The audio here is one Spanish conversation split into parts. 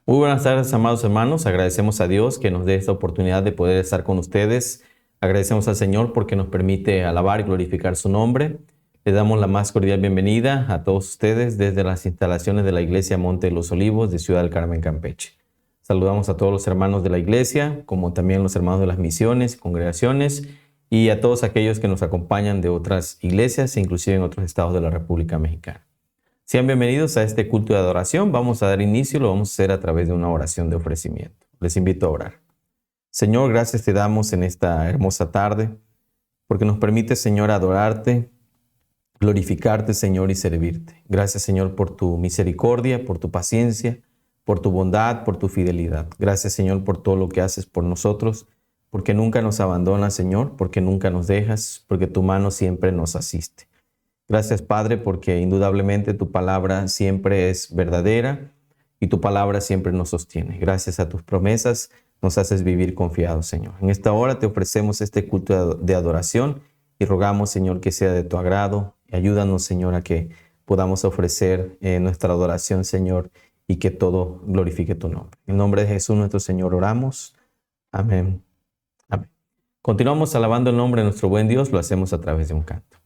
Muy buenas tardes, amados hermanos. Agradecemos a Dios que nos dé esta oportunidad de poder estar con ustedes. Agradecemos al Señor porque nos permite alabar y glorificar su nombre. Les damos la más cordial bienvenida a todos ustedes desde las instalaciones de la Iglesia Monte de los Olivos de Ciudad del Carmen, Campeche. Saludamos a todos los hermanos de la iglesia, como también los hermanos de las misiones, congregaciones, y a todos aquellos que nos acompañan de otras iglesias e inclusive en otros estados de la República Mexicana. Sean bienvenidos a este culto de adoración. Vamos a dar inicio, lo vamos a hacer a través de una oración de ofrecimiento. Les invito a orar. Señor, gracias te damos en esta hermosa tarde, porque nos permite, Señor, adorarte, glorificarte, Señor, y servirte. Gracias, Señor, por tu misericordia, por tu paciencia, por tu bondad, por tu fidelidad. Gracias, Señor, por todo lo que haces por nosotros, porque nunca nos abandonas, Señor, porque nunca nos dejas, porque tu mano siempre nos asiste. Gracias, Padre, porque indudablemente tu palabra siempre es verdadera y tu palabra siempre nos sostiene. Gracias a tus promesas nos haces vivir confiados, Señor. En esta hora te ofrecemos este culto de adoración y rogamos, Señor, que sea de tu agrado. Y ayúdanos, Señor, a que podamos ofrecer nuestra adoración, Señor, y que todo glorifique tu nombre. En el nombre de Jesús nuestro Señor oramos. Amén. Amén. Continuamos alabando el nombre de nuestro buen Dios. Lo hacemos a través de un canto.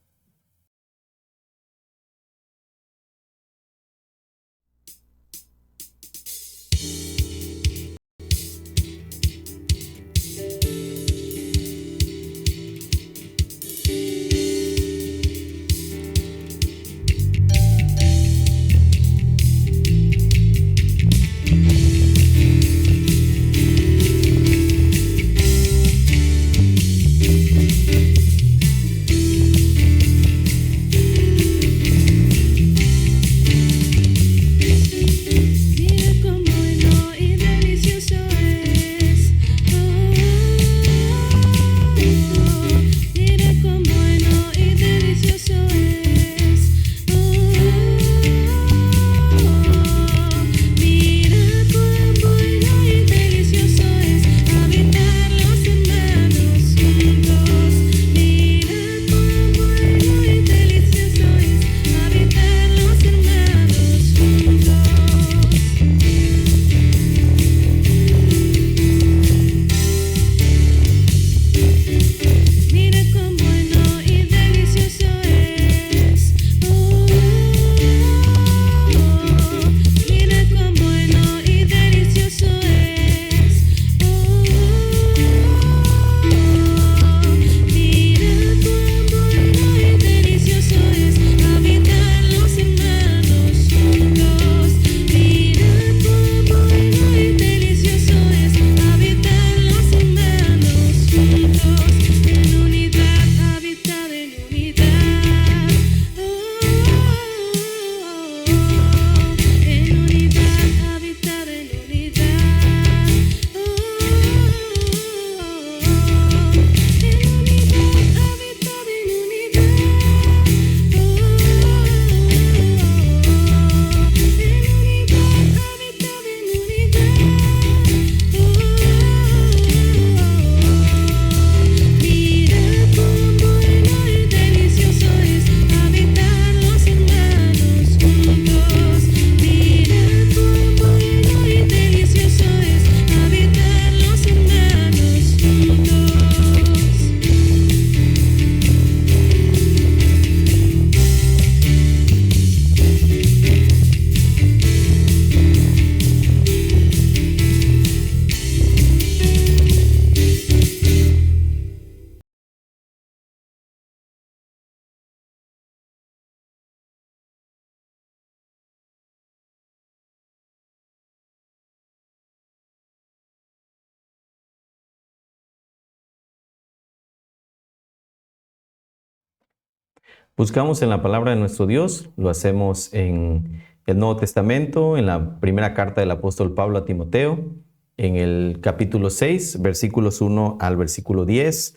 Buscamos en la palabra de nuestro Dios, lo hacemos en el Nuevo Testamento, en la primera carta del apóstol Pablo a Timoteo, en el capítulo 6, versículos 1 al versículo 10,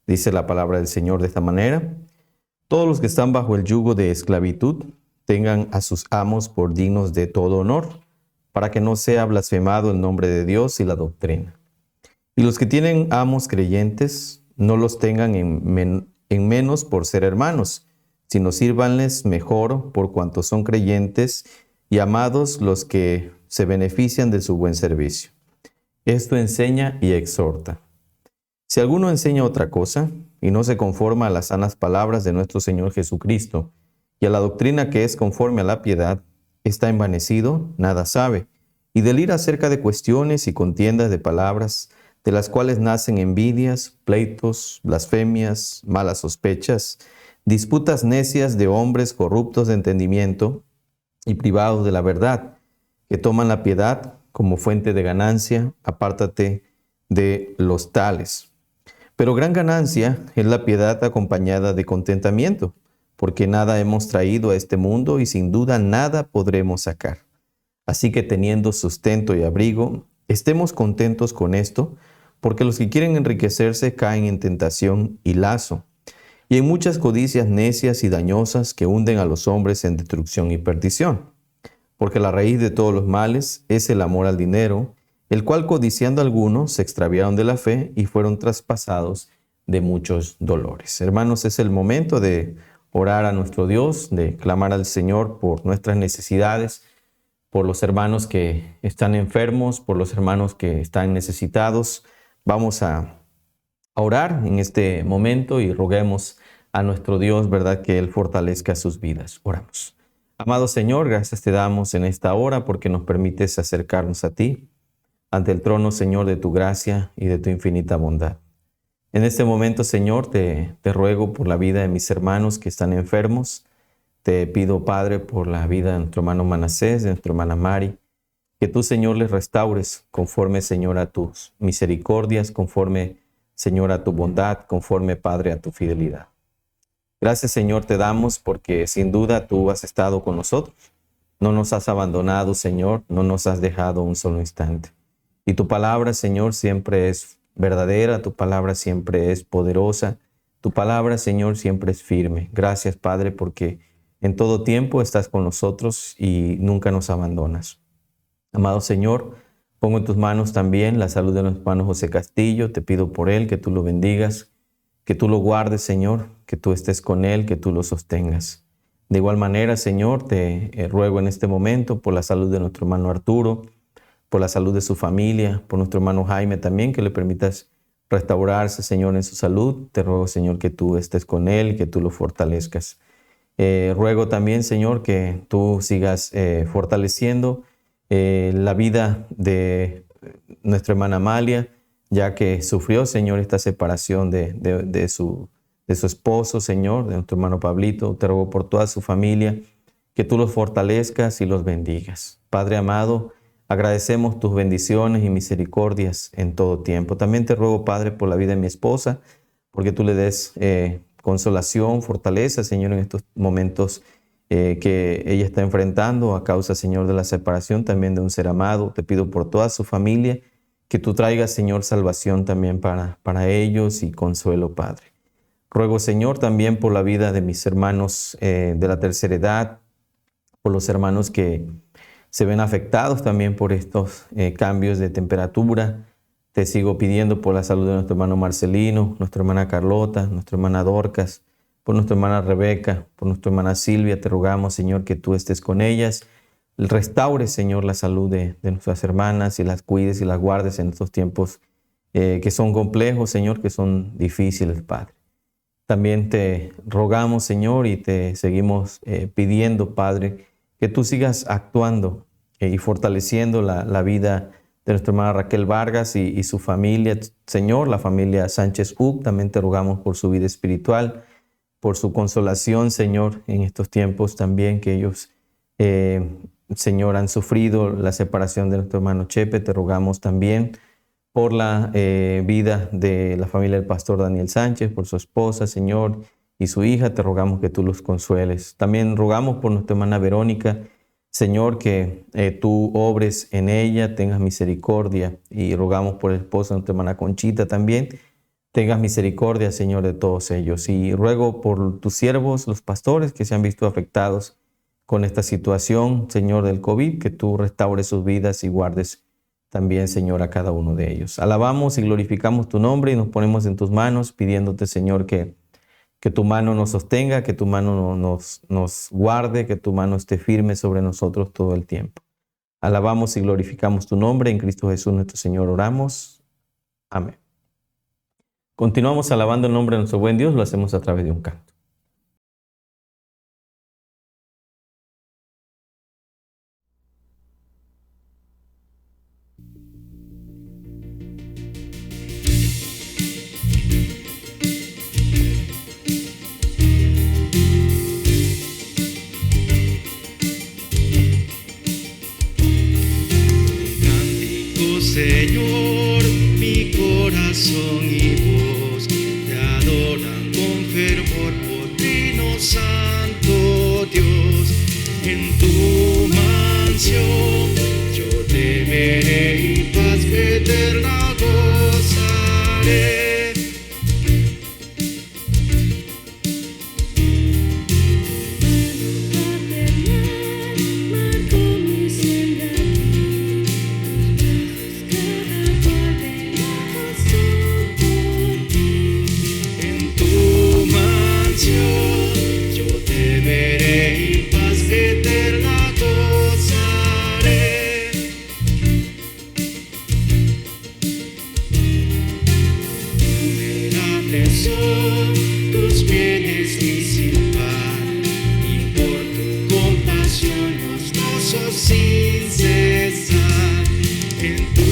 dice la palabra del Señor de esta manera: todos los que están bajo el yugo de esclavitud tengan a sus amos por dignos de todo honor, para que no sea blasfemado el nombre de Dios y la doctrina. Y los que tienen amos creyentes, no los tengan en menos por ser hermanos, sino sírvanles mejor por cuanto son creyentes y amados los que se benefician de su buen servicio. Esto enseña y exhorta. Si alguno enseña otra cosa y no se conforma a las sanas palabras de nuestro Señor Jesucristo y a la doctrina que es conforme a la piedad, está envanecido, nada sabe, y delira acerca de cuestiones y contiendas de palabras, de las cuales nacen envidias, pleitos, blasfemias, malas sospechas, disputas necias de hombres corruptos de entendimiento y privados de la verdad, que toman la piedad como fuente de ganancia. Apártate de los tales. Pero gran ganancia es la piedad acompañada de contentamiento, porque nada hemos traído a este mundo y sin duda nada podremos sacar. Así que teniendo sustento y abrigo, estemos contentos con esto, porque los que quieren enriquecerse caen en tentación y lazo, y en muchas codicias necias y dañosas que hunden a los hombres en destrucción y perdición. Porque la raíz de todos los males es el amor al dinero, el cual codiciando algunos se extraviaron de la fe y fueron traspasados de muchos dolores. Hermanos, es el momento de orar a nuestro Dios, de clamar al Señor por nuestras necesidades, por los hermanos que están enfermos, por los hermanos que están necesitados. Vamos a orar en este momento y roguemos a nuestro Dios, ¿verdad?, que Él fortalezca sus vidas. Oramos. Amado Señor, gracias te damos en esta hora porque nos permites acercarnos a ti, ante el trono, Señor, de tu gracia y de tu infinita bondad. En este momento, Señor, te ruego por la vida de mis hermanos que están enfermos. Te pido, Padre, por la vida de nuestro hermano Manasés, de nuestra hermana Mari, que tú, Señor, les restaures conforme, Señor, a tus misericordias, conforme, Señor, a tu bondad, conforme, Padre, a tu fidelidad. Gracias, Señor, te damos porque sin duda tú has estado con nosotros. No nos has abandonado, Señor, no nos has dejado un solo instante. Y tu palabra, Señor, siempre es verdadera, tu palabra siempre es poderosa, tu palabra, Señor, siempre es firme. Gracias, Padre, porque en todo tiempo estás con nosotros y nunca nos abandonas. Amado Señor, pongo en tus manos también la salud de nuestro hermano José Castillo. Te pido por él que tú lo bendigas, que tú lo guardes, Señor, que tú estés con él, que tú lo sostengas. De igual manera, Señor, te ruego en este momento por la salud de nuestro hermano Arturo, por la salud de su familia, por nuestro hermano Jaime también, que le permitas restaurarse, Señor, en su salud. Te ruego, Señor, que tú estés con él, que tú lo fortalezcas. Ruego también, Señor, que tú sigas fortaleciendo la vida de nuestra hermana Amalia, ya que sufrió, Señor, esta separación de su esposo, Señor, de nuestro hermano Pablito. Te ruego por toda su familia, que tú los fortalezcas y los bendigas. Padre amado, agradecemos tus bendiciones y misericordias en todo tiempo. También te ruego, Padre, por la vida de mi esposa, porque tú le des consolación, fortaleza, Señor, en estos momentos que ella está enfrentando a causa, Señor, de la separación también de un ser amado. Te pido por toda su familia que tú traigas, Señor, salvación también para ellos y consuelo, Padre. Ruego, Señor, también por la vida de mis hermanos de la tercera edad, por los hermanos que se ven afectados también por estos cambios de temperatura. Te sigo pidiendo por la salud de nuestro hermano Marcelino, nuestra hermana Carlota, nuestra hermana Dorcas, por nuestra hermana Rebeca, por nuestra hermana Silvia. Te rogamos, Señor, que tú estés con ellas. Restaure, Señor, la salud de nuestras hermanas y las cuides y las guardes en estos tiempos que son complejos, Señor, que son difíciles, Padre. También te rogamos, Señor, y te seguimos pidiendo, Padre, que tú sigas actuando y fortaleciendo la vida de nuestra hermana Raquel Vargas y su familia, Señor, la familia Sánchez Uc. También te rogamos por su vida espiritual, por su consolación, Señor, en estos tiempos también que ellos, Señor, han sufrido la separación de nuestro hermano Chepe. Te rogamos también por la vida de la familia del pastor Daniel Sánchez, por su esposa, Señor, y su hija. Te rogamos que tú los consueles. También rogamos por nuestra hermana Verónica, Señor, que tú obres en ella, tengas misericordia. Y rogamos por el esposo de nuestra hermana Conchita también. Tengas misericordia, Señor, de todos ellos. Y ruego por tus siervos, los pastores que se han visto afectados con esta situación, Señor, del COVID, que tú restaures sus vidas y guardes también, Señor, a cada uno de ellos. Alabamos y glorificamos tu nombre y nos ponemos en tus manos pidiéndote, Señor, que tu mano nos sostenga, que tu mano nos guarde, que tu mano esté firme sobre nosotros todo el tiempo. Alabamos y glorificamos tu nombre. En Cristo Jesús nuestro Señor oramos. Amén. Continuamos alabando el nombre de nuestro buen Dios. Lo hacemos a través de un canto. Señor, mi corazón y voz te adoran con fervor, por Trino Santo Dios. En tu mansión yo te veré y paz eterna gozaré. Son tus bienes y sin par, y por tu compasión los gozos sin cesar. En tu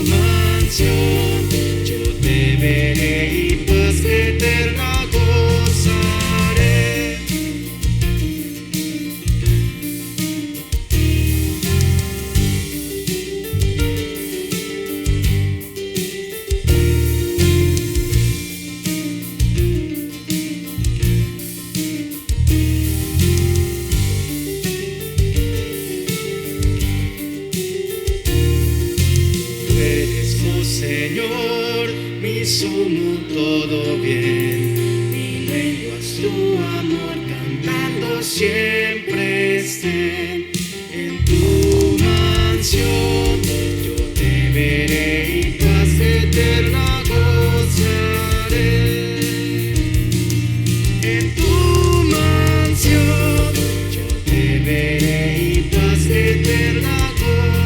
mansión yo te veré y paz eterna gozaré. Señor, mi sumo todo bien, mi lengua es tu amor, cantando siempre estén. En tu mansión yo te veré y paz eterna gozaré. En tu mansión yo te veré y paz eterna gozaré.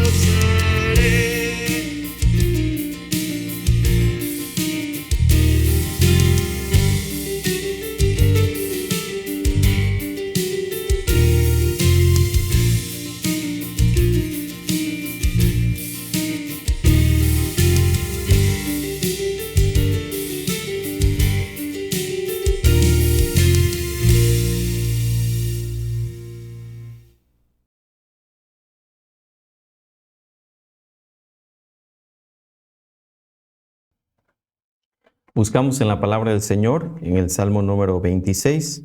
Buscamos en la palabra del Señor, en el Salmo número 26.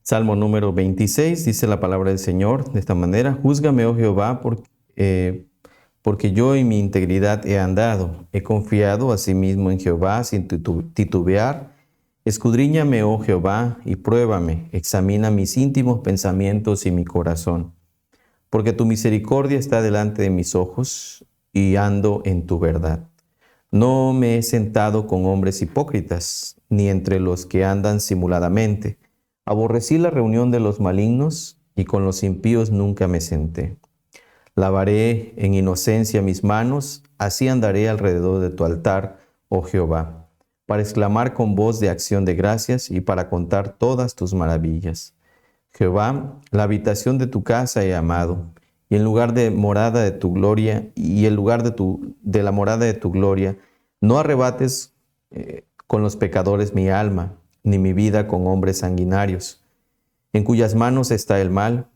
Salmo número 26, dice la palabra del Señor de esta manera: Júzgame, oh Jehová, porque yo en mi integridad he andado. He confiado asimismo en Jehová sin titubear. Escudriñame, oh Jehová, y pruébame. Examina mis íntimos pensamientos y mi corazón. Porque tu misericordia está delante de mis ojos, y ando en tu verdad. No me he sentado con hombres hipócritas, ni entre los que andan simuladamente. Aborrecí la reunión de los malignos, y con los impíos nunca me senté. Lavaré en inocencia mis manos, así andaré alrededor de tu altar, oh Jehová, para exclamar con voz de acción de gracias y para contar todas tus maravillas. Jehová, la habitación de tu casa he amado, y en lugar de morada de tu gloria, y el lugar de la morada de tu gloria, no arrebates con los pecadores mi alma, ni mi vida con hombres sanguinarios, en cuyas manos está el mal,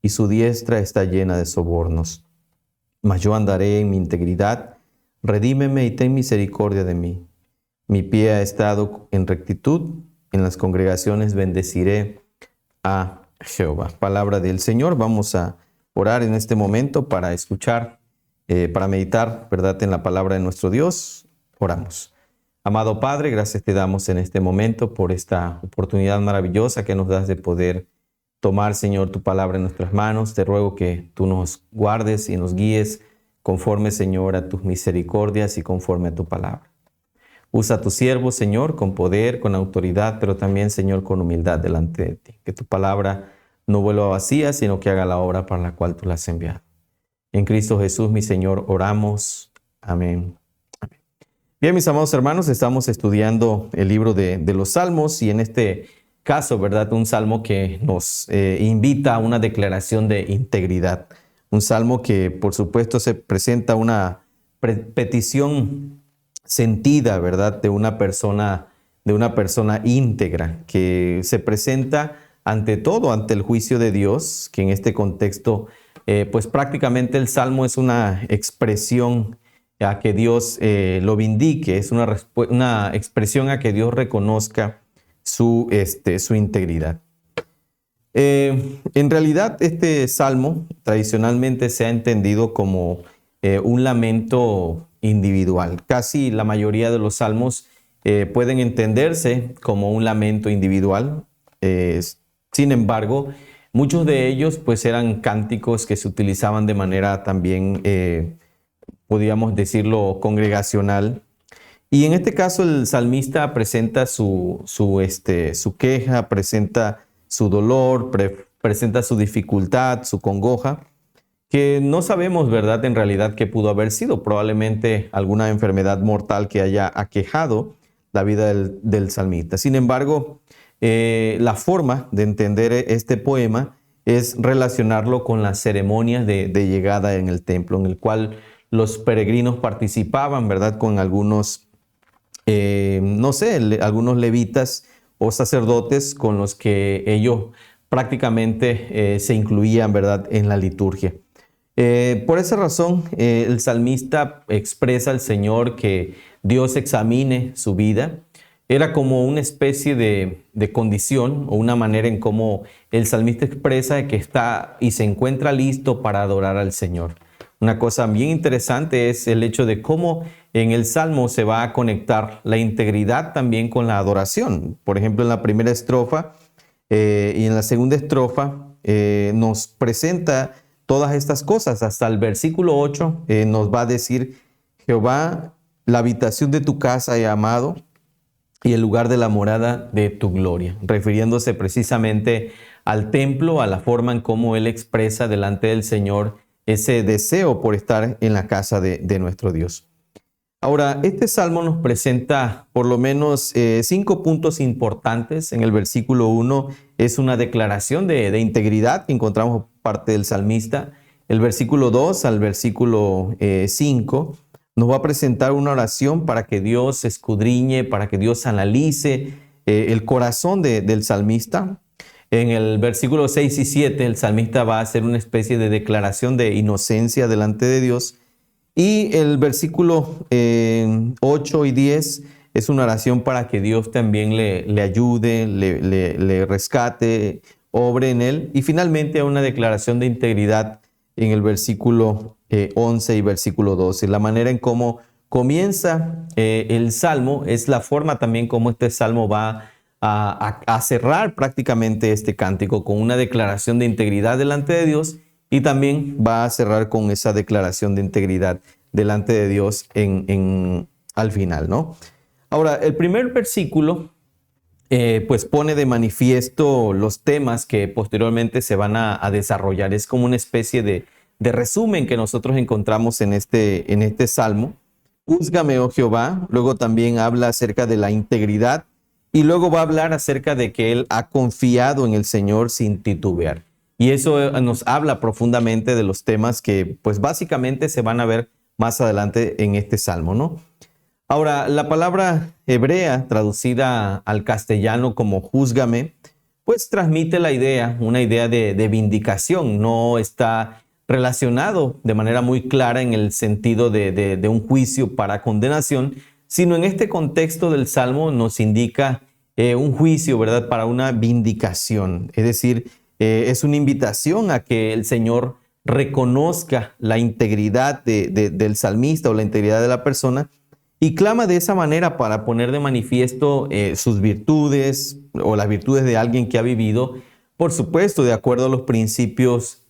y su diestra está llena de sobornos. Mas yo andaré en mi integridad, redímeme y ten misericordia de mí. Mi pie ha estado en rectitud, en las congregaciones bendeciré a Jehová. Palabra del Señor. Vamos a orar en este momento para escuchar, para meditar, ¿verdad?, en la palabra de nuestro Dios. Oramos. Amado Padre, gracias te damos en este momento por esta oportunidad maravillosa que nos das de poder tomar, Señor, tu palabra en nuestras manos. Te ruego que tú nos guardes y nos guíes conforme, Señor, a tus misericordias y conforme a tu palabra. Usa a tu siervo, Señor, con poder, con autoridad, pero también, Señor, con humildad delante de ti. Que tu palabra no vuelva vacía, sino que haga la obra para la cual tú la has enviado. En Cristo Jesús, mi Señor, oramos. Amén. Bien, mis amados hermanos, estamos estudiando el libro de los Salmos y en este caso, ¿verdad? Un salmo que nos invita a una declaración de integridad. Un salmo que, por supuesto, se presenta una petición sentida, ¿verdad? De una persona íntegra que se presenta ante todo, ante el juicio de Dios, que en este contexto, pues prácticamente el salmo es una expresión a que Dios lo vindique, es una expresión a que Dios reconozca su integridad. En realidad, este salmo tradicionalmente se ha entendido como un lamento individual. Casi la mayoría de los salmos pueden entenderse como un lamento individual. Sin embargo, muchos de ellos pues eran cánticos que se utilizaban de manera también podríamos decirlo, congregacional. Y en este caso el salmista presenta su queja, presenta su dolor, presenta su dificultad, su congoja, que no sabemos, ¿verdad?, en realidad qué pudo haber sido. Probablemente alguna enfermedad mortal que haya aquejado la vida del salmista. Sin embargo, la forma de entender este poema es relacionarlo con las ceremonias de llegada en el templo, en el cual los peregrinos participaban, ¿verdad?, con algunos, algunos levitas o sacerdotes con los que ellos prácticamente se incluían, ¿verdad?, en la liturgia. Por esa razón, el salmista expresa al Señor que Dios examine su vida. Era como una especie de condición o una manera en cómo el salmista expresa que está y se encuentra listo para adorar al Señor. Una cosa bien interesante es el hecho de cómo en el Salmo se va a conectar la integridad también con la adoración. Por ejemplo, en la primera estrofa y en la segunda estrofa nos presenta todas estas cosas. Hasta el versículo 8 nos va a decir: Jehová, la habitación de tu casa he amado y el lugar de la morada de tu gloria, refiriéndose precisamente al templo, a la forma en cómo él expresa delante del Señor ese deseo por estar en la casa de nuestro Dios. Ahora, este salmo nos presenta por lo menos 5 puntos importantes. En el versículo 1 es una declaración de integridad que encontramos por parte del salmista. El versículo 2 al versículo 5 nos va a presentar una oración para que Dios escudriñe, para que Dios analice el corazón del salmista. En el versículo 6 y 7 el salmista va a hacer una especie de declaración de inocencia delante de Dios. Y el versículo 8 y 10 es una oración para que Dios también le ayude, le rescate, obre en él. Y finalmente una declaración de integridad en el versículo 11 y versículo 12. La manera en cómo comienza el salmo es la forma también como este salmo va a cerrar prácticamente este cántico con una declaración de integridad delante de Dios, y también va a cerrar con esa declaración de integridad delante de Dios al final, ¿no? Ahora, el primer versículo pues pone de manifiesto los temas que posteriormente se van a desarrollar. Es como una especie de resumen que nosotros encontramos en este salmo. Júzgame, oh Jehová. Luego también habla acerca de la integridad. Y luego va a hablar acerca de que él ha confiado en el Señor sin titubear. Y eso nos habla profundamente de los temas que pues básicamente se van a ver más adelante en este salmo, ¿no? Ahora, la palabra hebrea traducida al castellano como júzgame, pues transmite una idea de vindicación. No está relacionado de manera muy clara en el sentido de un juicio para condenación, sino en este contexto del Salmo nos indica un juicio, ¿verdad?, para una vindicación. Es decir, es una invitación a que el Señor reconozca la integridad del salmista o la integridad de la persona y clama de esa manera para poner de manifiesto sus virtudes o las virtudes de alguien que ha vivido, por supuesto, de acuerdo a los principios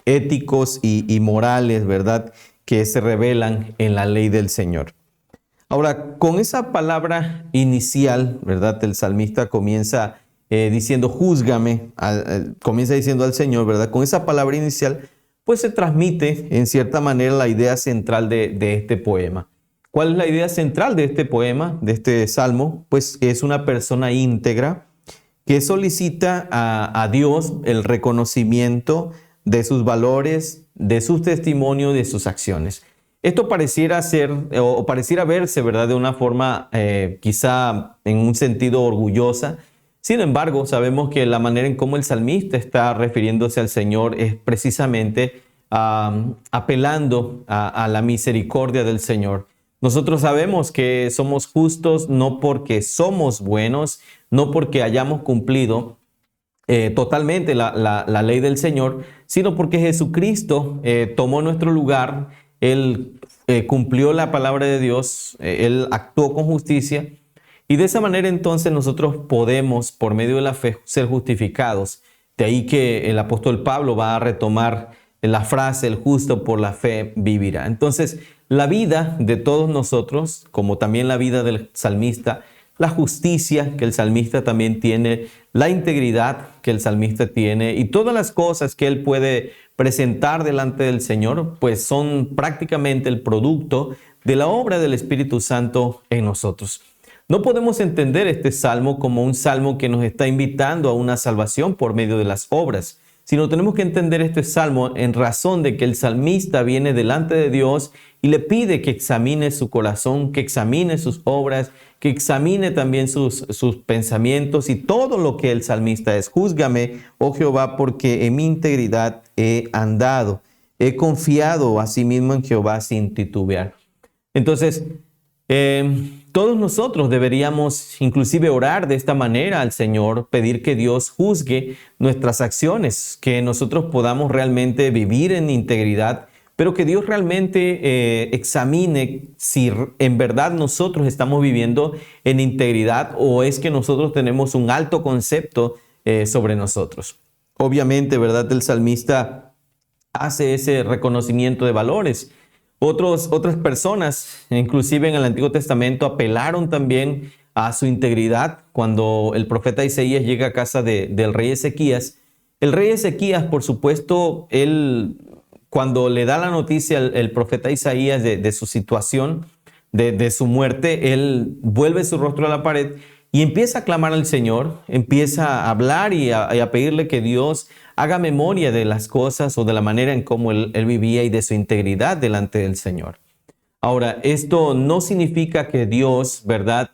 éticos y morales, ¿verdad?, que se revelan en la ley del Señor. Ahora, con esa palabra inicial, ¿verdad?, el salmista comienza diciendo júzgame, comienza diciendo al Señor, ¿verdad? Con esa palabra inicial, pues se transmite en cierta manera la idea central de este poema. ¿Cuál es la idea central de este poema, de este salmo? Pues que es una persona íntegra que solicita a Dios el reconocimiento de sus valores, de sus testimonios, de sus acciones. Esto pareciera ser o pareciera verse, ¿verdad?, de una forma quizá en un sentido orgullosa. Sin embargo, sabemos que la manera en cómo el salmista está refiriéndose al Señor es precisamente apelando a la misericordia del Señor. Nosotros sabemos que somos justos no porque somos buenos, no porque hayamos cumplido totalmente la ley del Señor, sino porque Jesucristo tomó nuestro lugar. Él cumplió la palabra de Dios, Él actuó con justicia, y de esa manera entonces nosotros podemos, por medio de la fe, ser justificados. De ahí que el apóstol Pablo va a retomar la frase, el justo por la fe vivirá. Entonces, la vida de todos nosotros, como también la vida del salmista, la justicia que el salmista también tiene, la integridad que el salmista tiene y todas las cosas que él puede presentar delante del Señor, pues son prácticamente el producto de la obra del Espíritu Santo en nosotros. No podemos entender este salmo como un salmo que nos está invitando a una salvación por medio de las obras, sino tenemos que entender este salmo en razón de que el salmista viene delante de Dios y le pide que examine su corazón, que examine sus obras, que examine también sus pensamientos y todo lo que el salmista es. Júzgame, oh Jehová, porque en mi integridad he andado. He confiado asimismo en Jehová sin titubear. Entonces, todos nosotros deberíamos inclusive orar de esta manera al Señor, pedir que Dios juzgue nuestras acciones, que nosotros podamos realmente vivir en integridad, pero que Dios realmente examine si en verdad nosotros estamos viviendo en integridad o es que nosotros tenemos un alto concepto sobre nosotros. Obviamente, ¿verdad? El salmista hace ese reconocimiento de valores. Otras personas, inclusive en el Antiguo Testamento, apelaron también a su integridad. Cuando el profeta Isaías llega a casa del rey Ezequías, el rey Ezequías, por supuesto, cuando le da la noticia el profeta Isaías de su situación, de su muerte, él vuelve su rostro a la pared y empieza a clamar al Señor, empieza a hablar y a pedirle que Dios haga memoria de las cosas o de la manera en cómo él vivía y de su integridad delante del Señor. Ahora, esto no significa que Dios, ¿verdad?,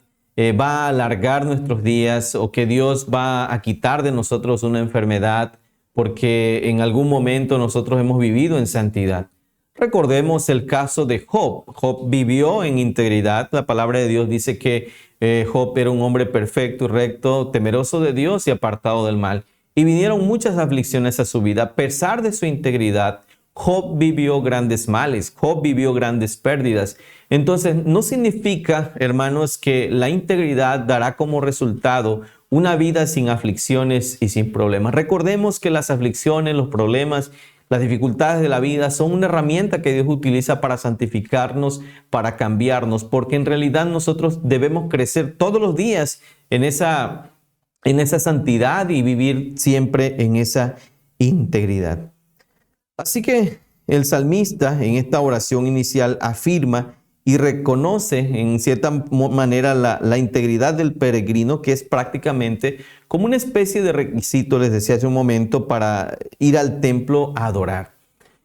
va a alargar nuestros días o que Dios va a quitar de nosotros una enfermedad porque en algún momento nosotros hemos vivido en santidad. Recordemos el caso de Job. Job vivió en integridad. La palabra de Dios dice que Job era un hombre perfecto y recto, temeroso de Dios y apartado del mal. Y vinieron muchas aflicciones a su vida. A pesar de su integridad, Job vivió grandes males, Job vivió grandes pérdidas. Entonces, no significa, hermanos, que la integridad dará como resultado una vida sin aflicciones y sin problemas. Recordemos que las aflicciones, los problemas, las dificultades de la vida son una herramienta que Dios utiliza para santificarnos, para cambiarnos, porque en realidad nosotros debemos crecer todos los días en esa santidad y vivir siempre en esa integridad. Así que el salmista en esta oración inicial afirma y reconoce en cierta manera la integridad del peregrino, que es prácticamente como una especie de requisito, les decía hace un momento, para ir al templo a adorar.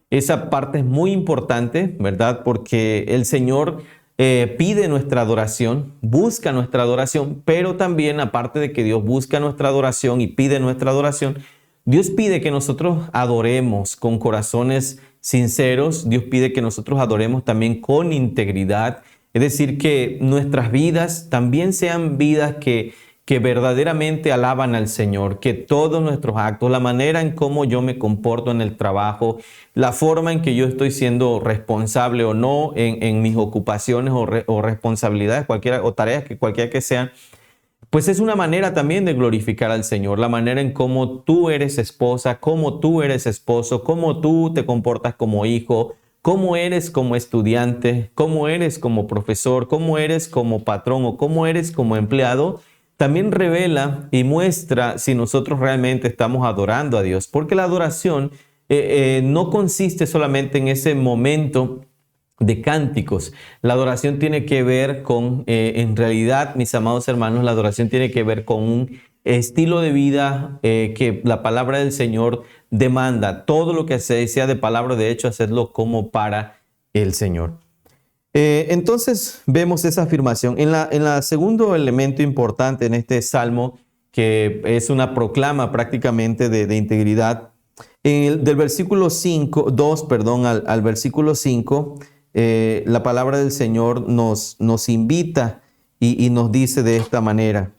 Esa parte es muy importante, ¿verdad? Porque el Señor pide nuestra adoración, busca nuestra adoración, pero también aparte de que Dios busca nuestra adoración y pide nuestra adoración, Dios pide que nosotros adoremos con corazones sinceros. Dios pide que nosotros adoremos también con integridad. Es decir, que nuestras vidas también sean vidas que verdaderamente alaban al Señor, que todos nuestros actos, la manera en cómo yo me comporto en el trabajo, la forma en que yo estoy siendo responsable o no en mis ocupaciones o responsabilidades, o tareas cualquiera que sean, pues es una manera también de glorificar al Señor, la manera en cómo tú eres esposa, cómo tú eres esposo, cómo tú te comportas como hijo, cómo eres como estudiante, cómo eres como profesor, cómo eres como patrón o cómo eres como empleado, también revela y muestra si nosotros realmente estamos adorando a Dios, porque la adoración no consiste solamente en ese momento de cánticos. La adoración tiene que ver con, en realidad, mis amados hermanos, la adoración tiene que ver con un estilo de vida que la palabra del Señor demanda. Todo lo que sea de palabra, de hecho, hacerlo como para el Señor. Entonces vemos esa afirmación. En la segundo elemento importante en este salmo, que es una proclama prácticamente de integridad, del versículo 2 al versículo 5, la palabra del Señor nos invita y nos dice de esta manera: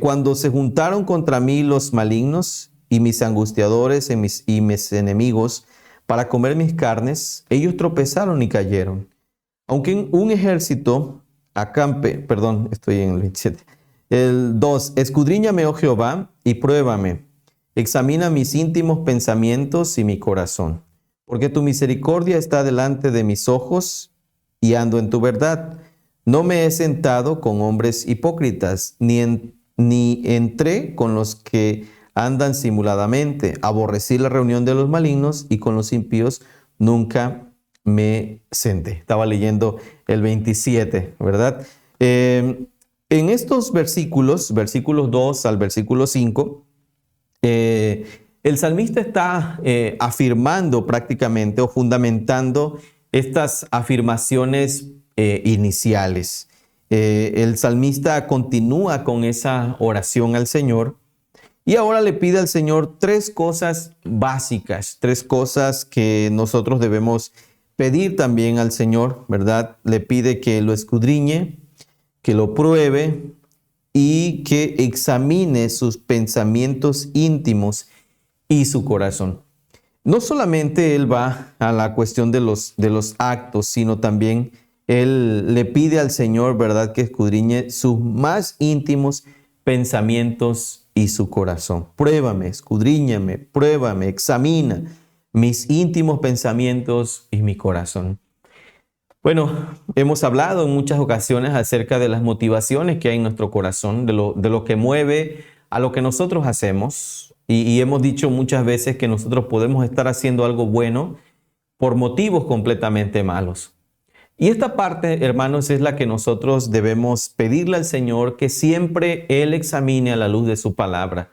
cuando se juntaron contra mí los malignos y mis angustiadores y mis enemigos para comer mis carnes, ellos tropezaron y cayeron. Aunque un ejército acampe, estoy en el 27. El 2, escudriñame, oh Jehová, y pruébame. Examina mis íntimos pensamientos y mi corazón. Porque tu misericordia está delante de mis ojos y ando en tu verdad. No me he sentado con hombres hipócritas, ni entré con los que andan simuladamente. Aborrecí la reunión de los malignos y con los impíos nunca me senté. Estaba leyendo el 27, ¿verdad? En estos versículos 2 al versículo 5, el salmista está afirmando prácticamente o fundamentando estas afirmaciones iniciales. El salmista continúa con esa oración al Señor y ahora le pide al Señor tres cosas básicas, tres cosas que nosotros debemos pedir también al Señor, ¿verdad? Le pide que lo escudriñe, que lo pruebe y que examine sus pensamientos íntimos y su corazón. No solamente él va a la cuestión de los actos, sino también él le pide al Señor, ¿verdad?, que escudriñe sus más íntimos pensamientos y su corazón. Pruébame, escudriñame, pruébame, examina mis íntimos pensamientos y mi corazón. Bueno, hemos hablado en muchas ocasiones acerca de las motivaciones que hay en nuestro corazón, de lo que mueve a lo que nosotros hacemos. Y hemos dicho muchas veces que nosotros podemos estar haciendo algo bueno por motivos completamente malos. Y esta parte, hermanos, es la que nosotros debemos pedirle al Señor, que siempre Él examine a la luz de su palabra.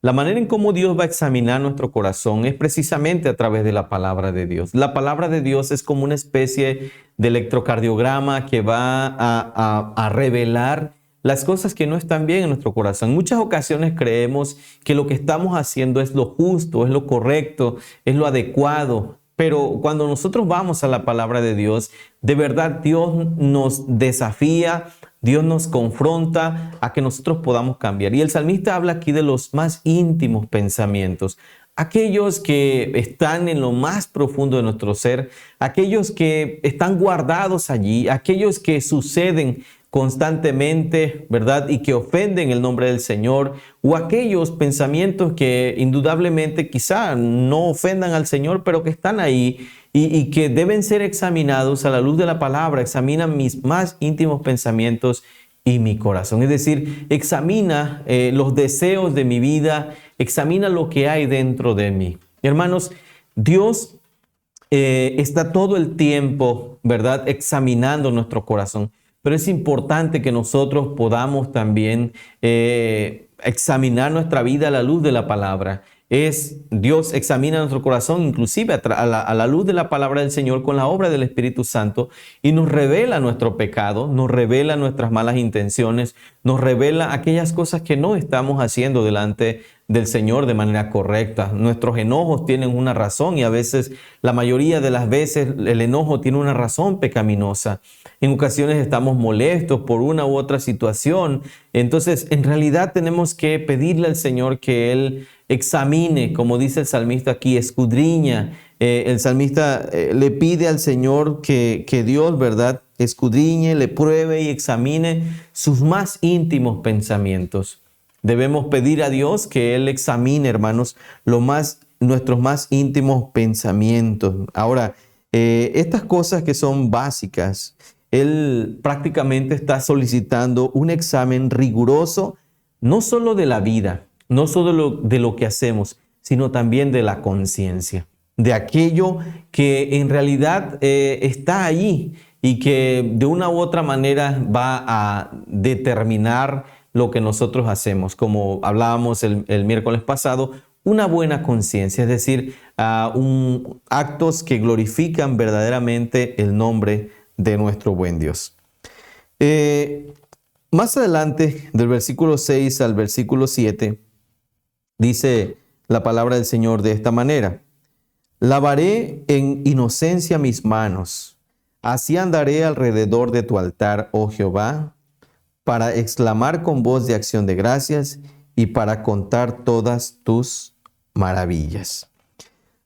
La manera en cómo Dios va a examinar nuestro corazón es precisamente a través de la palabra de Dios. La palabra de Dios es como una especie de electrocardiograma que va a revelar las cosas que no están bien en nuestro corazón. En muchas ocasiones creemos que lo que estamos haciendo es lo justo, es lo correcto, es lo adecuado. Pero cuando nosotros vamos a la palabra de Dios, de verdad Dios nos desafía, Dios nos confronta a que nosotros podamos cambiar. Y el salmista habla aquí de los más íntimos pensamientos, aquellos que están en lo más profundo de nuestro ser, aquellos que están guardados allí, aquellos que suceden constantemente, ¿verdad?, y que ofenden el nombre del Señor, o aquellos pensamientos que indudablemente quizá no ofendan al Señor, pero que están ahí y que deben ser examinados a la luz de la palabra. Examina mis más íntimos pensamientos y mi corazón. Es decir, examina los deseos de mi vida, examina lo que hay dentro de mí. Hermanos, Dios está todo el tiempo, ¿verdad?, examinando nuestro corazón. Pero es importante que nosotros podamos también examinar nuestra vida a la luz de la palabra. Dios examina nuestro corazón, inclusive a la luz de la palabra del Señor, con la obra del Espíritu Santo, y nos revela nuestro pecado, nos revela nuestras malas intenciones, nos revela aquellas cosas que no estamos haciendo delante del Señor de manera correcta. Nuestros enojos tienen una razón y a veces, la mayoría de las veces, el enojo tiene una razón pecaminosa. En ocasiones estamos molestos por una u otra situación. Entonces, en realidad tenemos que pedirle al Señor que Él examine, como dice el salmista aquí, escudriña. El salmista le pide al Señor que Dios, ¿verdad?, escudriñe, le pruebe y examine sus más íntimos pensamientos. Debemos pedir a Dios que Él examine, hermanos, nuestros más íntimos pensamientos. Ahora, estas cosas que son básicas, Él prácticamente está solicitando un examen riguroso, no solo de la vida, no solo de lo que hacemos, sino también de la conciencia, de aquello que en realidad está allí y que de una u otra manera va a determinar lo que nosotros hacemos. Como hablábamos el miércoles pasado, una buena conciencia, es decir, actos que glorifican verdaderamente el nombre de nuestro buen Dios. Más adelante, del versículo 6 al versículo 7, dice la palabra del Señor de esta manera: lavaré en inocencia mis manos, así andaré alrededor de tu altar, oh Jehová, para exclamar con voz de acción de gracias y para contar todas tus maravillas.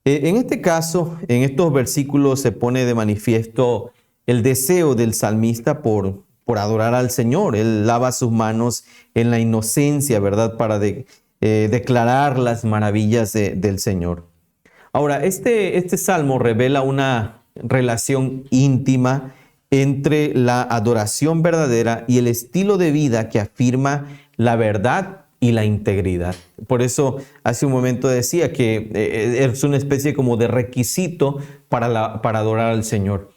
En este caso, en estos versículos se pone de manifiesto el deseo del salmista por adorar al Señor. Él lava sus manos en la inocencia, ¿verdad? Para declarar las maravillas del Señor. Ahora, este salmo revela una relación íntima entre la adoración verdadera y el estilo de vida que afirma la verdad y la integridad. Por eso hace un momento decía que es una especie como de requisito para adorar al Señor.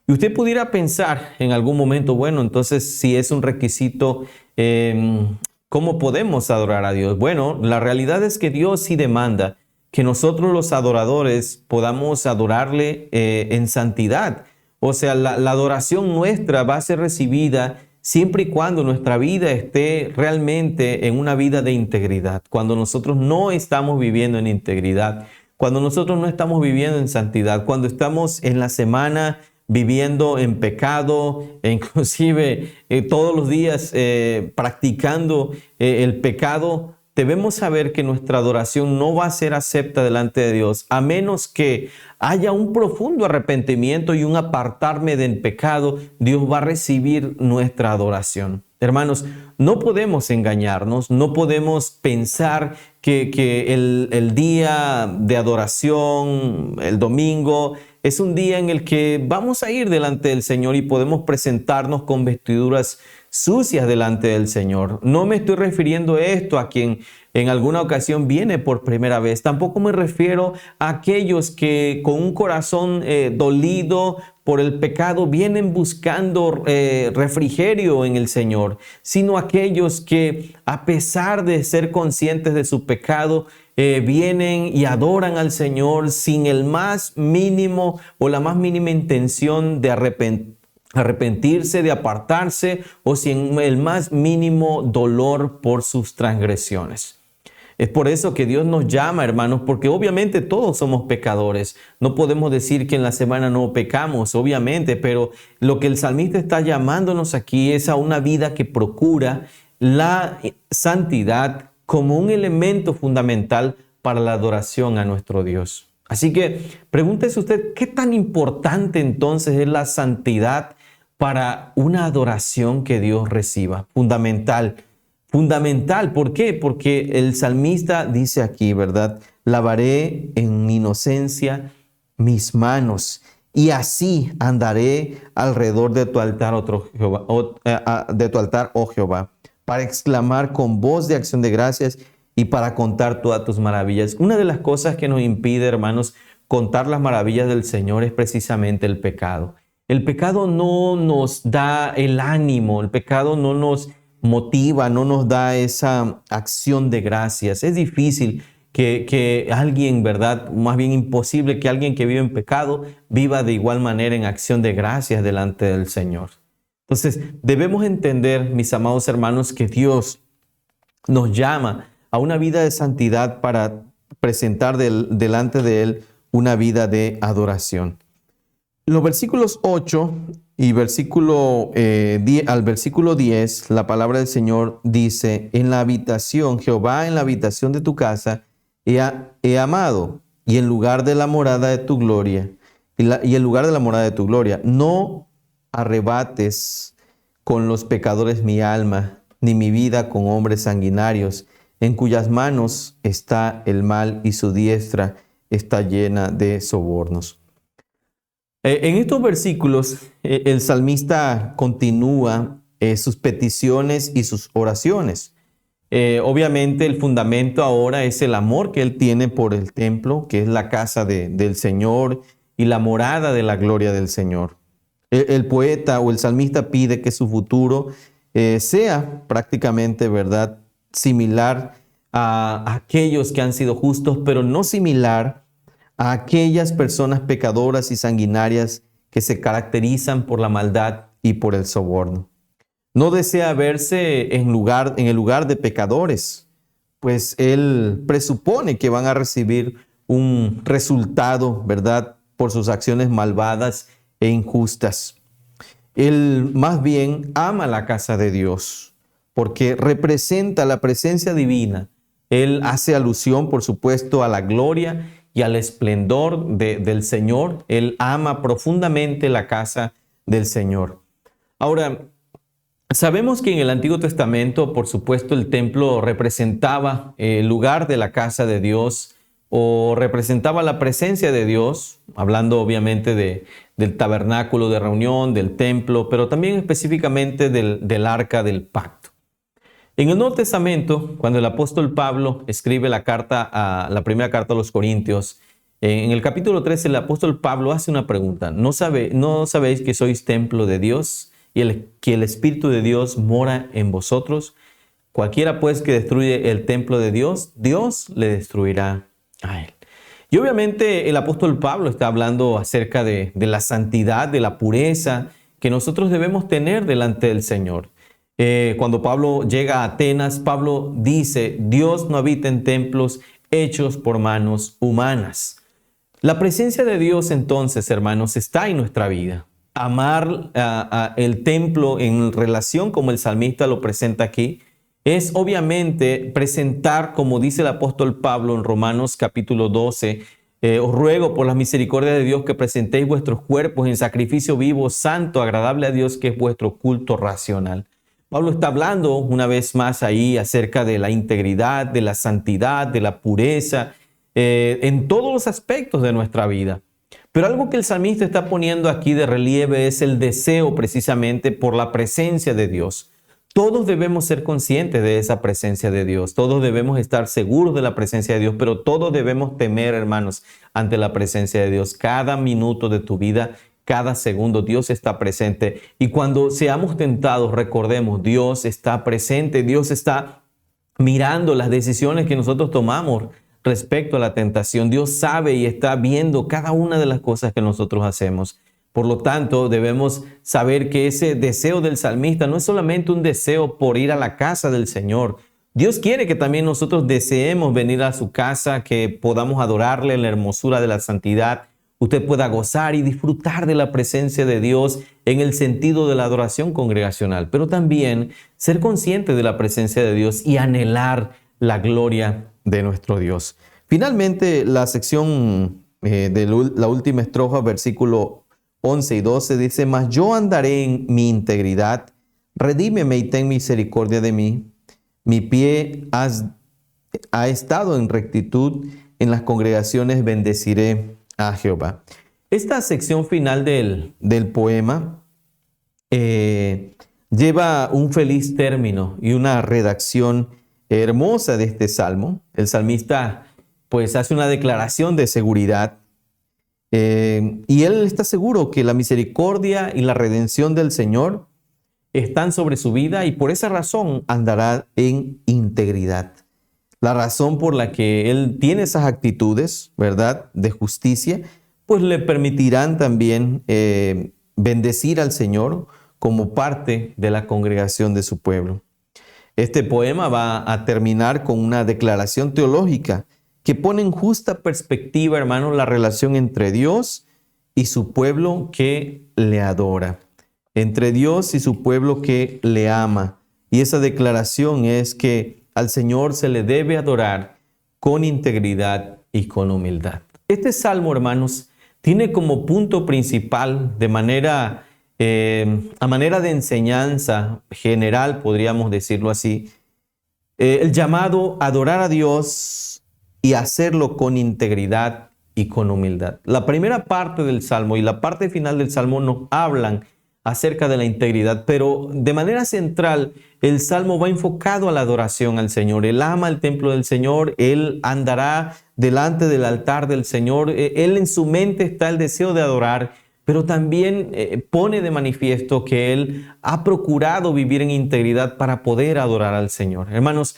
Y usted pudiera pensar en algún momento, bueno, entonces si es un requisito, ¿cómo podemos adorar a Dios? Bueno, la realidad es que Dios sí demanda que nosotros los adoradores podamos adorarle en santidad. O sea, la adoración nuestra va a ser recibida siempre y cuando nuestra vida esté realmente en una vida de integridad. Cuando nosotros no estamos viviendo en integridad, cuando nosotros no estamos viviendo en santidad, cuando estamos en la semana viviendo en pecado, e inclusive todos los días practicando el pecado, debemos saber que nuestra adoración no va a ser acepta delante de Dios, a menos que haya un profundo arrepentimiento y un apartarme del pecado. Dios va a recibir nuestra adoración. Hermanos, no podemos engañarnos, no podemos pensar que el día de adoración, el domingo, es un día en el que vamos a ir delante del Señor y podemos presentarnos con vestiduras sucias delante del Señor. No me estoy refiriendo a esto a quien en alguna ocasión viene por primera vez. Tampoco me refiero a aquellos que con un corazón dolido por el pecado vienen buscando refrigerio en el Señor, sino aquellos que a pesar de ser conscientes de su pecado, vienen y adoran al Señor sin el más mínimo o la más mínima intención de arrepentirse, de apartarse o sin el más mínimo dolor por sus transgresiones. Es por eso que Dios nos llama, hermanos, porque obviamente todos somos pecadores. No podemos decir que en la semana no pecamos, obviamente, pero lo que el salmista está llamándonos aquí es a una vida que procura la santidad como un elemento fundamental para la adoración a nuestro Dios. Así que pregúntese usted, ¿qué tan importante entonces es la santidad para una adoración que Dios reciba? Fundamental. Fundamental, ¿por qué? Porque el salmista dice aquí, ¿verdad? Lavaré en inocencia mis manos y así andaré alrededor de tu altar, oh Jehová, para exclamar con voz de acción de gracias y para contar todas tus maravillas. Una de las cosas que nos impide, hermanos, contar las maravillas del Señor es precisamente el pecado. El pecado no nos da el ánimo, el pecado no nos motiva, no nos da esa acción de gracias. Es difícil que alguien, ¿verdad? Más bien imposible que alguien que vive en pecado viva de igual manera en acción de gracias delante del Señor. Entonces, debemos entender, mis amados hermanos, que Dios nos llama a una vida de santidad para presentar delante de Él una vida de adoración. Los versículos 8 y al versículo 10, la palabra del Señor dice: en la habitación, Jehová, en la habitación de tu casa, he amado, y en lugar de la morada de tu gloria, y en lugar de la morada de tu gloria, no arrebates con los pecadores mi alma, ni mi vida con hombres sanguinarios, en cuyas manos está el mal y su diestra está llena de sobornos. En estos versículos, el salmista continúa sus peticiones y sus oraciones. Obviamente el fundamento ahora es el amor que él tiene por el templo, que es la casa del Señor y la morada de la gloria del Señor. El poeta o el salmista pide que su futuro sea prácticamente, ¿verdad?, similar a aquellos que han sido justos, pero no similar a aquellas personas pecadoras y sanguinarias que se caracterizan por la maldad y por el soborno. No desea verse en el lugar de pecadores, pues él presupone que van a recibir un resultado, ¿verdad?, por sus acciones malvadas e injustas. Él más bien ama la casa de Dios, porque representa la presencia divina. Él hace alusión, por supuesto, a la gloria y al esplendor del Señor. Él ama profundamente la casa del Señor. Ahora, sabemos que en el Antiguo Testamento, por supuesto, el templo representaba el lugar de la casa de Dios o representaba la presencia de Dios, hablando obviamente del tabernáculo de reunión, del templo, pero también específicamente del arca del pacto. En el Nuevo Testamento, cuando el apóstol Pablo escribe la primera carta a los Corintios, en el capítulo 13 el apóstol Pablo hace una pregunta. ¿No sabéis que sois templo de Dios y que el Espíritu de Dios mora en vosotros? Cualquiera pues que destruye el templo de Dios, Dios le destruirá a él. Y obviamente el apóstol Pablo está hablando acerca de la santidad, de la pureza que nosotros debemos tener delante del Señor. Cuando Pablo llega a Atenas, Pablo dice: Dios no habita en templos hechos por manos humanas. La presencia de Dios entonces, hermanos, está en nuestra vida. Amar el templo en relación como el salmista lo presenta aquí es obviamente presentar, como dice el apóstol Pablo en Romanos capítulo 12, os ruego por las misericordias de Dios que presentéis vuestros cuerpos en sacrificio vivo, santo, agradable a Dios, que es vuestro culto racional. Pablo está hablando una vez más ahí acerca de la integridad, de la santidad, de la pureza, en todos los aspectos de nuestra vida. Pero algo que el salmista está poniendo aquí de relieve es el deseo precisamente por la presencia de Dios. Todos debemos ser conscientes de esa presencia de Dios. Todos debemos estar seguros de la presencia de Dios, pero todos debemos temer, hermanos, ante la presencia de Dios. Cada minuto de tu vida, cada segundo, Dios está presente. Y cuando seamos tentados, recordemos, Dios está presente. Dios está mirando las decisiones que nosotros tomamos respecto a la tentación. Dios sabe y está viendo cada una de las cosas que nosotros hacemos. Por lo tanto, debemos saber que ese deseo del salmista no es solamente un deseo por ir a la casa del Señor. Dios quiere que también nosotros deseemos venir a su casa, que podamos adorarle en la hermosura de la santidad. Usted pueda gozar y disfrutar de la presencia de Dios en el sentido de la adoración congregacional, pero también ser consciente de la presencia de Dios y anhelar la gloria de nuestro Dios. Finalmente, la sección de la última estrofa, versículo 11 y 12, dice: mas yo andaré en mi integridad, redímeme y ten misericordia de mí. Mi pie ha estado en rectitud, en las congregaciones bendeciré a Jehová. Esta sección final del poema lleva un feliz término y una redacción hermosa de este salmo. El salmista pues hace una declaración de seguridad. Y él está seguro que la misericordia y la redención del Señor están sobre su vida y por esa razón andará en integridad. La razón por la que él tiene esas actitudes, ¿verdad?, de justicia, pues le permitirán también bendecir al Señor como parte de la congregación de su pueblo. Este poema va a terminar con una declaración teológica que pone en justa perspectiva, hermanos, la relación entre Dios y su pueblo que le adora. Entre Dios y su pueblo que le ama. Y esa declaración es que al Señor se le debe adorar con integridad y con humildad. Este salmo, hermanos, tiene como punto principal, a manera de enseñanza general, podríamos decirlo así, el llamado a adorar a Dios y hacerlo con integridad y con humildad. La primera parte del Salmo y la parte final del Salmo nos hablan acerca de la integridad, pero de manera central el Salmo va enfocado a la adoración al Señor. Él ama el templo del Señor, él andará delante del altar del Señor, él en su mente está el deseo de adorar, pero también pone de manifiesto que él ha procurado vivir en integridad para poder adorar al Señor. Hermanos,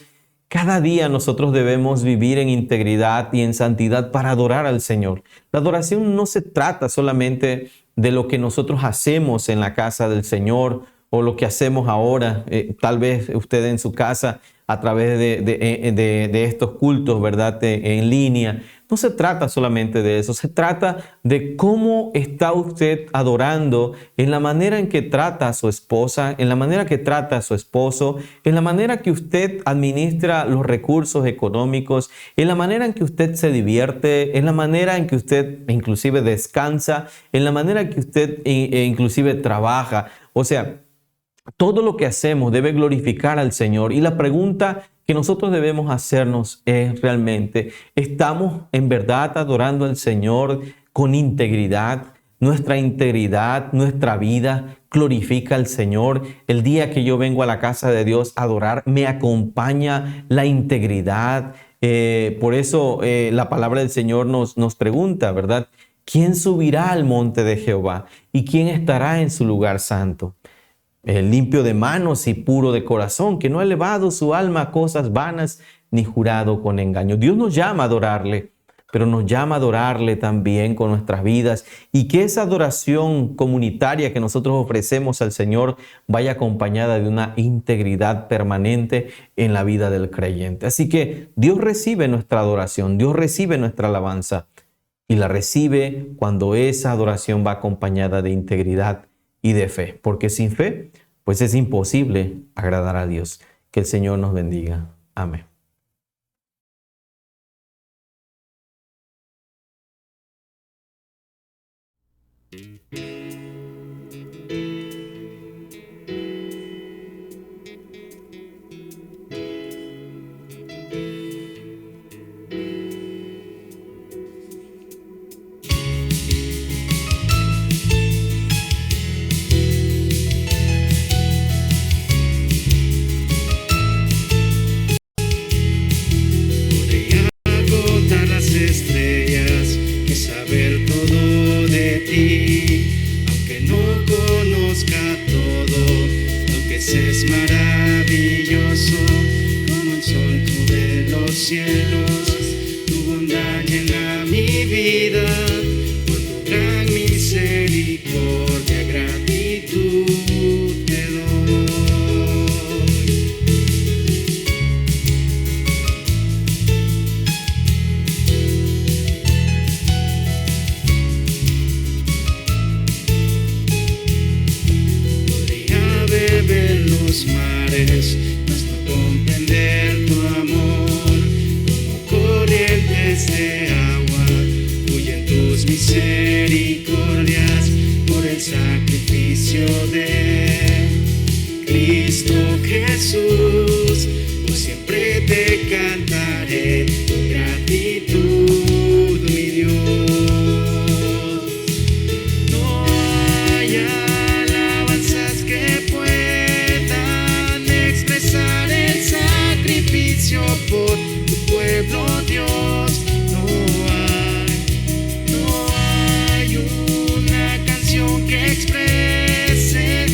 cada día nosotros debemos vivir en integridad y en santidad para adorar al Señor. La adoración no se trata solamente de lo que nosotros hacemos en la casa del Señor o lo que hacemos ahora, tal vez usted en su casa a través de estos cultos, ¿verdad? En línea. No se trata solamente de eso, se trata de cómo está usted adorando en la manera en que trata a su esposa, en la manera que trata a su esposo, en la manera que usted administra los recursos económicos, en la manera en que usted se divierte, en la manera en que usted inclusive descansa, en la manera en que usted inclusive trabaja. O sea, todo lo que hacemos debe glorificar al Señor. Y la pregunta que nosotros debemos hacernos es realmente, ¿estamos en verdad adorando al Señor con integridad? Nuestra integridad, nuestra vida glorifica al Señor. El día que yo vengo a la casa de Dios a adorar, me acompaña la integridad. Por eso la palabra del Señor nos pregunta, ¿verdad? ¿Quién subirá al monte de Jehová? ¿Y quién estará en su lugar santo? El limpio de manos y puro de corazón, que no ha elevado su alma a cosas vanas ni jurado con engaño. Dios nos llama a adorarle, pero nos llama a adorarle también con nuestras vidas y que esa adoración comunitaria que nosotros ofrecemos al Señor vaya acompañada de una integridad permanente en la vida del creyente. Así que Dios recibe nuestra adoración, Dios recibe nuestra alabanza y la recibe cuando esa adoración va acompañada de integridad y de fe, porque sin fe, pues es imposible agradar a Dios. Que el Señor nos bendiga. Amén. Exprese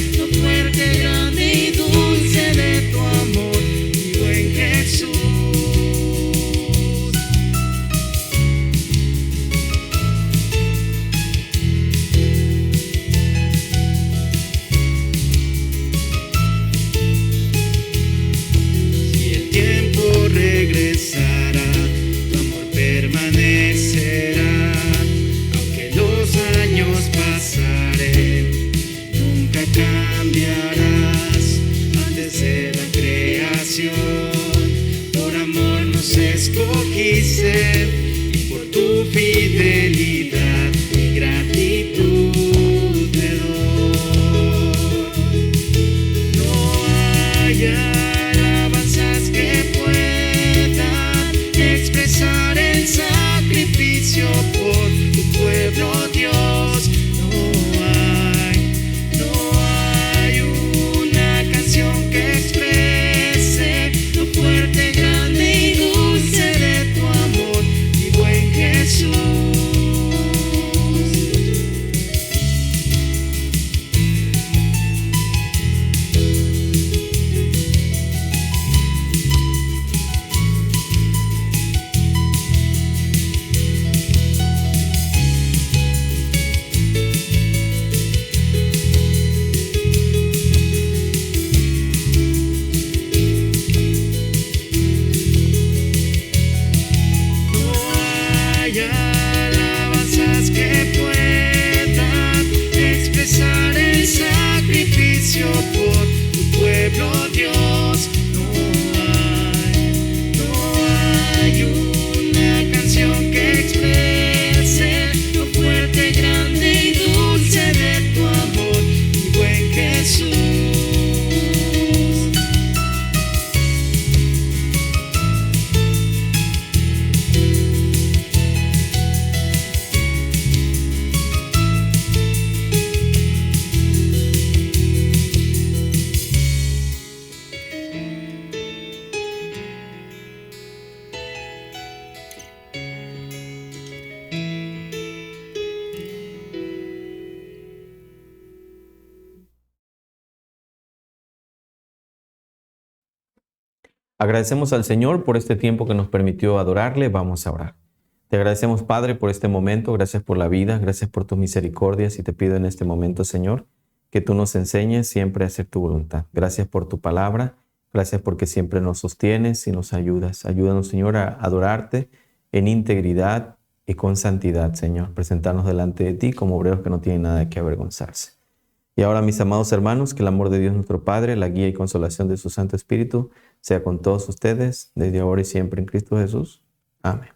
Agradecemos al Señor por este tiempo que nos permitió adorarle. Vamos a orar. Te agradecemos, Padre, por este momento. Gracias por la vida. Gracias por tus misericordias. Y te pido en este momento, Señor, que tú nos enseñes siempre a hacer tu voluntad. Gracias por tu palabra. Gracias porque siempre nos sostienes y nos ayudas. Ayúdanos, Señor, a adorarte en integridad y con santidad, Señor. Presentarnos delante de ti como obreros que no tienen nada de qué avergonzarse. Y ahora, mis amados hermanos, que el amor de Dios nuestro Padre, la guía y consolación de su Santo Espíritu, sea con todos ustedes, desde ahora y siempre en Cristo Jesús. Amén.